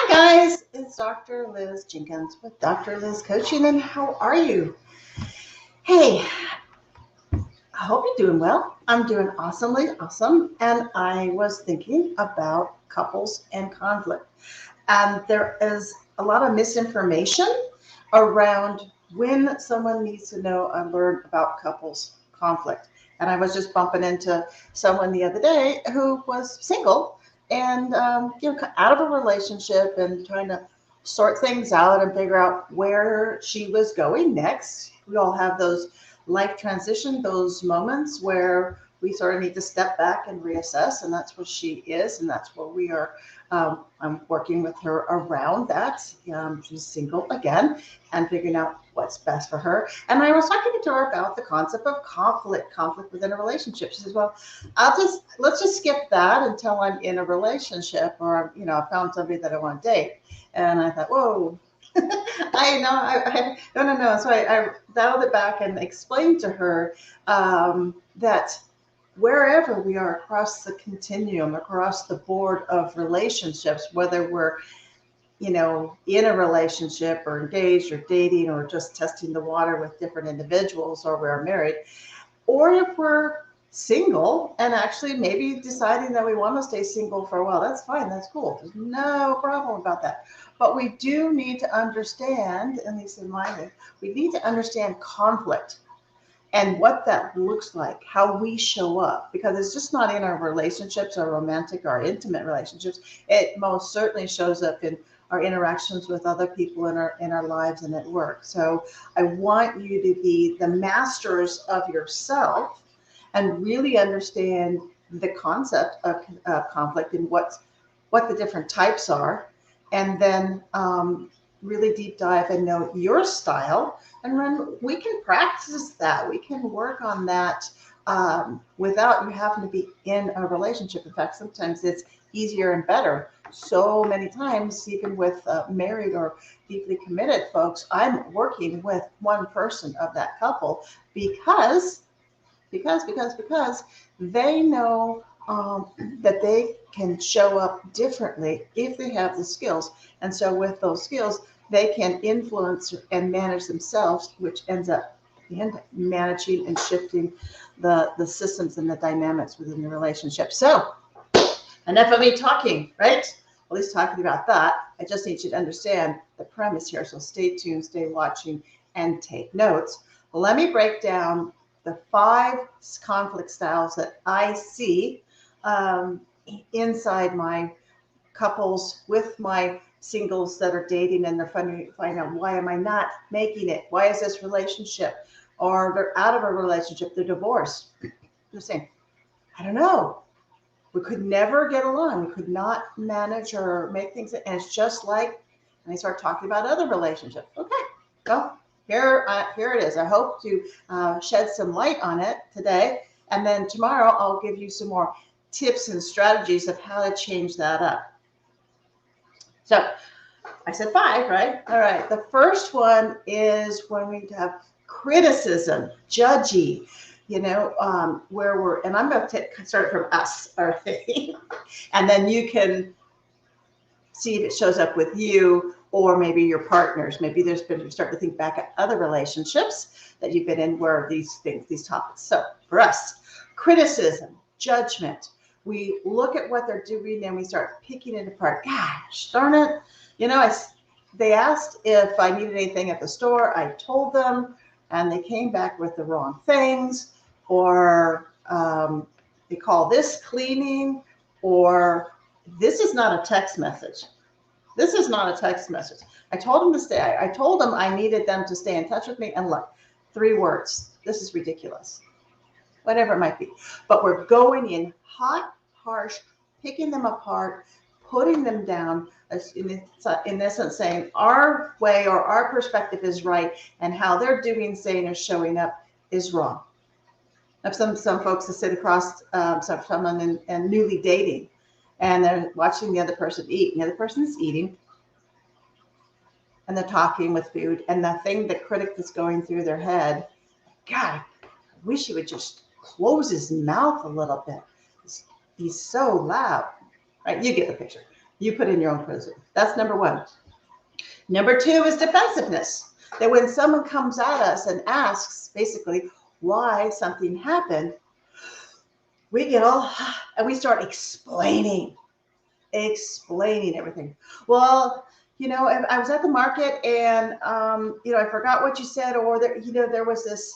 Hi guys, it's Dr. Liz Jenkins with Dr. Liz Coaching, and how are you? Hey, I hope you're doing well. I'm doing awesomely awesome, and I was thinking about couples and conflict. And there is a lot of misinformation around when someone needs to know and learn about couples conflict. And I was just bumping into someone the other day who was single and out of a relationship and trying to sort things out and figure out where she was going next. We all have those life transition, those moments where we sort of need to step back and reassess, and that's where she is, and that's where we are. I'm working with her around that. She's single again and figuring out what's best for her. And I was talking to her about the concept of conflict within a relationship. She says, "Well, let's just skip that until I'm in a relationship, or I found somebody that I want to date." And I thought, whoa. No. So I dialed it back and explained to her that wherever we are across the continuum, across the board of relationships, whether we're, in a relationship or engaged or dating or just testing the water with different individuals, or we're married, or if we're single and actually maybe deciding that we want to stay single for a while, that's fine. That's cool. There's no problem about that. But we do need to understand, at least in my head, we need to understand conflict and what that looks like, how we show up, because it's just not in our relationships, our romantic or intimate relationships. It most certainly shows up in our interactions with other people in our lives and at work. So I want you to be the masters of yourself and really understand the concept of conflict and what the different types are, and then really deep dive and know your style. And then we can practice that. We can work on that without you having to be in a relationship. In fact, sometimes it's easier and better. So many times, even with married or deeply committed folks, I'm working with one person of that couple because they know that they can show up differently if they have the skills. And so with those skills, they can influence and manage themselves, which ends up managing and shifting the systems and the dynamics within the relationship. So enough of me talking, right? At least talking about that. I just need you to understand the premise here. So stay tuned, stay watching, and take notes. Let me break down the 5 conflict styles that I see inside my couples, with my singles that are dating, and they're trying to find out, why am I not making it? Why is this relationship? Or they're out of a relationship, they're divorced. They're saying, I don't know. We could never get along. We could not manage or make things. And it's just like, and they start talking about other relationships. Okay, well, here it is. I hope to shed some light on it today. And then tomorrow I'll give you some more tips and strategies of how to change that up. So I said 5, right? All right. The first one is when we have criticism, judgy, where we're, and I'm going to start from us, all right? And then you can see if it shows up with you or maybe your partners. Maybe there's been, you start to think back at other relationships that you've been in where these topics. So for us, criticism, judgment, we look at what they're doing and we start picking it apart. Gosh, darn it. They asked if I needed anything at the store. I told them, and they came back with the wrong things, or they call this cleaning, or this is not a text message. This is not a text message. I told them to stay. I told them I needed them to stay in touch with me, and look, 3 words. This is ridiculous. Whatever it might be. But we're going in hot, harsh, picking them apart, putting them down, in essence saying our way or our perspective is right, and how they're doing, saying, or showing up is wrong. I have some folks that sit across someone and newly dating, and they're watching the other person eat, and the other person is eating, and they're talking with food, and the thing, the critic that's going through their head, God, I wish he would just close his mouth a little bit. He's so loud, right? You get the picture. You put in your own prison. That's number one. Number two is defensiveness. That when someone comes at us and asks basically why something happened, we get all, and we start explaining everything. Well, I was at the market and, I forgot what you said, or there was this,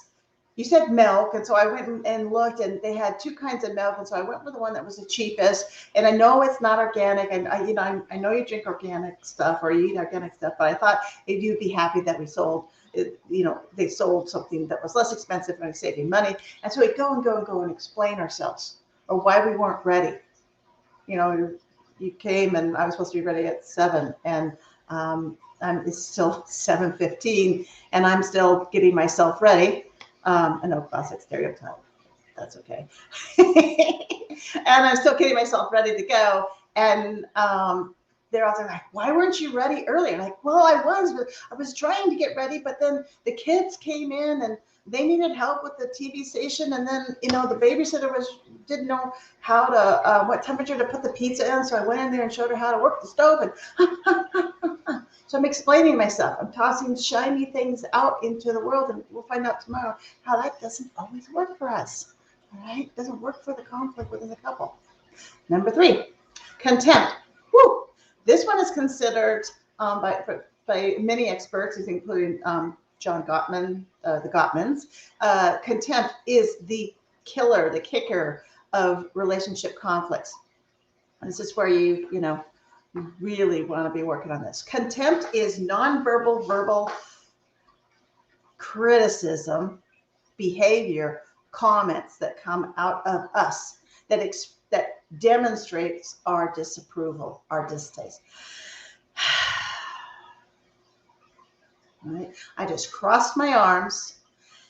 you said milk. And so I went and looked, and they had two kinds of milk. And so I went for the one that was the cheapest. And I know it's not organic. And I know you drink organic stuff or you eat organic stuff, but I thought you'd be happy that we sold it, they sold something that was less expensive and saving money. And so we go and explain ourselves, or why we weren't ready. You came and I was supposed to be ready at 7, and it's still 7:15, and I'm still getting myself ready. I know, classic stereotype. That's okay. And I'm still getting myself ready to go. And they're also like, why weren't you ready earlier? Like, well, I was trying to get ready, but then the kids came in and they needed help with the TV station. And then, the babysitter didn't know how to, what temperature to put the pizza in. So I went in there and showed her how to work the stove. And so I'm explaining myself. I'm tossing shiny things out into the world, and we'll find out tomorrow how that doesn't always work for us. All right? It doesn't work for the conflict within the couple. Number 3, contempt. Woo! This one is considered by many experts, including John Gottman, the Gottmans. Contempt is the killer, the kicker of relationship conflicts. This is where you really want to be working on this. Contempt is nonverbal, verbal criticism, behavior, comments that come out of us that demonstrates our disapproval, our distaste. All right. I just crossed my arms,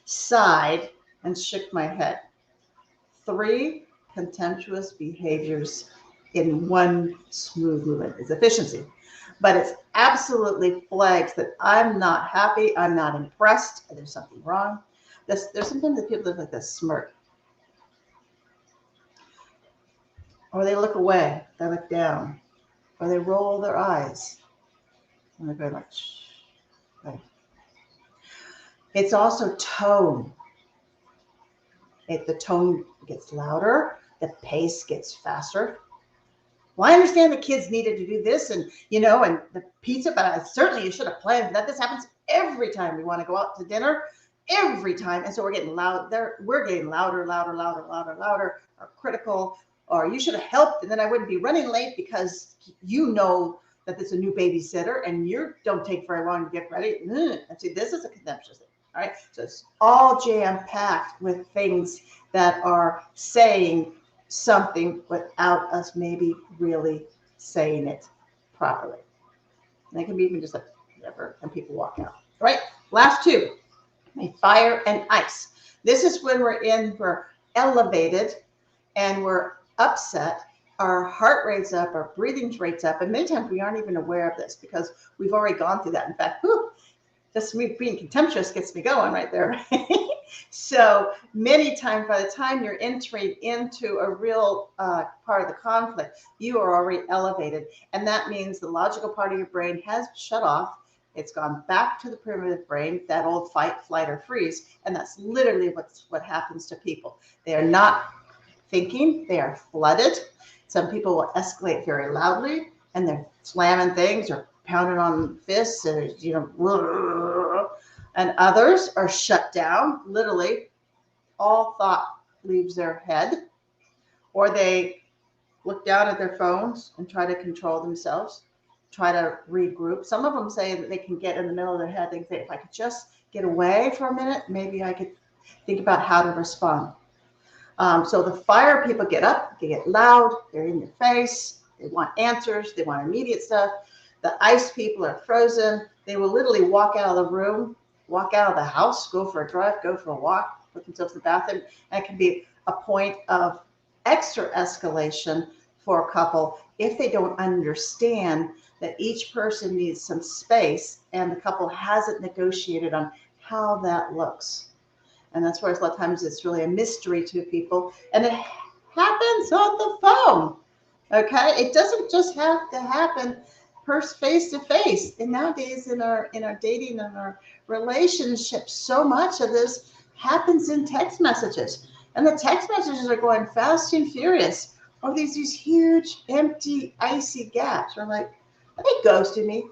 sighed, and shook my head. 3 contemptuous behaviors in one smooth movement is efficiency. But it's absolutely flags that I'm not happy, I'm not impressed, there's something wrong. There's sometimes that people look like this smirk. Or they look away, they look down, or they roll their eyes. And they're very much. Right. It's also tone. The tone gets louder, the pace gets faster. Well, I understand the kids needed to do this and the pizza, but certainly you should have planned that. This happens every time we want to go out to dinner, every time. And so we're getting loud there. We're getting louder, or critical, or you should have helped. And then I wouldn't be running late because that there's a new babysitter and you don't take very long to get ready. And see, this is a contemptuous thing. All right. So it's all jam-packed with things that are saying something without us maybe really saying it properly. And they can be even just like whatever, and people walk out. All right. Last 2, fire and ice. This is when we're elevated and we're upset. Our heart rate's up, our breathing rate's up, and many times we aren't even aware of this because we've already gone through that. In fact, just me being contemptuous gets me going right there. So many times, by the time you're entering into a real part of the conflict, you are already elevated. And that means the logical part of your brain has shut off. It's gone back to the primitive brain, that old fight, flight, or freeze. And that's literally what happens to people. They are not thinking, they are flooded. Some people will escalate very loudly and they're slamming things or pounding on fists and, and others are shut down. Literally, all thought leaves their head, or they look down at their phones and try to control themselves, try to regroup. Some of them say that they can get in the middle of their head. They think, if I could just get away for a minute, maybe I could think about how to respond. So the fire people get up, they get loud, they're in your face, they want answers, they want immediate stuff. The ice people are frozen. They will literally walk out of the room, walk out of the house, go for a drive, go for a walk, put themselves in the bathroom. And it can be a point of extra escalation for a couple if they don't understand that each person needs some space and the couple hasn't negotiated on how that looks. And that's where a lot of times it's really a mystery to people. And it happens on the phone. Okay, it doesn't just have to happen face to face. And nowadays, in our dating and our relationships, so much of this happens in text messages, and the text messages are going fast and furious. Oh, these huge, empty, icy gaps. We're like, are they ghosting me?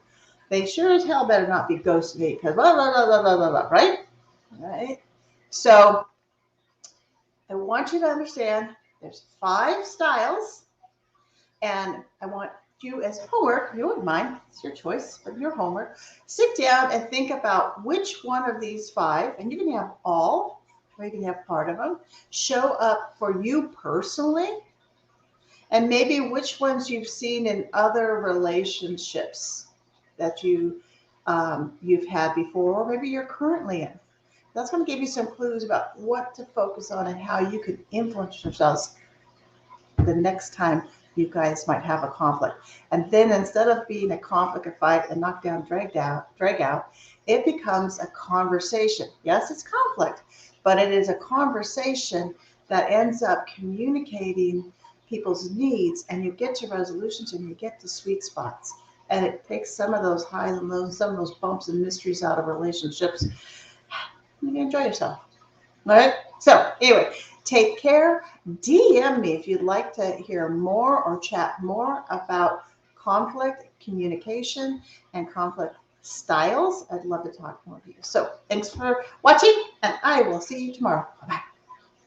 They sure as hell better not be ghosting me because blah blah blah blah blah blah blah. Right? Right. So I want you to understand there's 5 styles, and I want you as homework, you wouldn't mind, it's your choice, but your homework, sit down and think about which one of these 5, and you can have all, or you can have part of them, show up for you personally, and maybe which ones you've seen in other relationships that you've had before, or maybe you're currently in. That's going to give you some clues about what to focus on and how you can influence yourselves the next time you guys might have a conflict. And then instead of being a conflict, a fight, a knockdown, drag out, it becomes a conversation. Yes, it's conflict, but it is a conversation that ends up communicating people's needs, and you get to resolutions and you get to sweet spots. And it takes some of those highs and lows, some of those bumps and mysteries out of relationships. You can enjoy yourself. All right. So anyway, take care. DM me if you'd like to hear more or chat more about conflict communication and conflict styles. I'd love to talk more to you. So thanks for watching, and I will see you tomorrow. Bye-bye.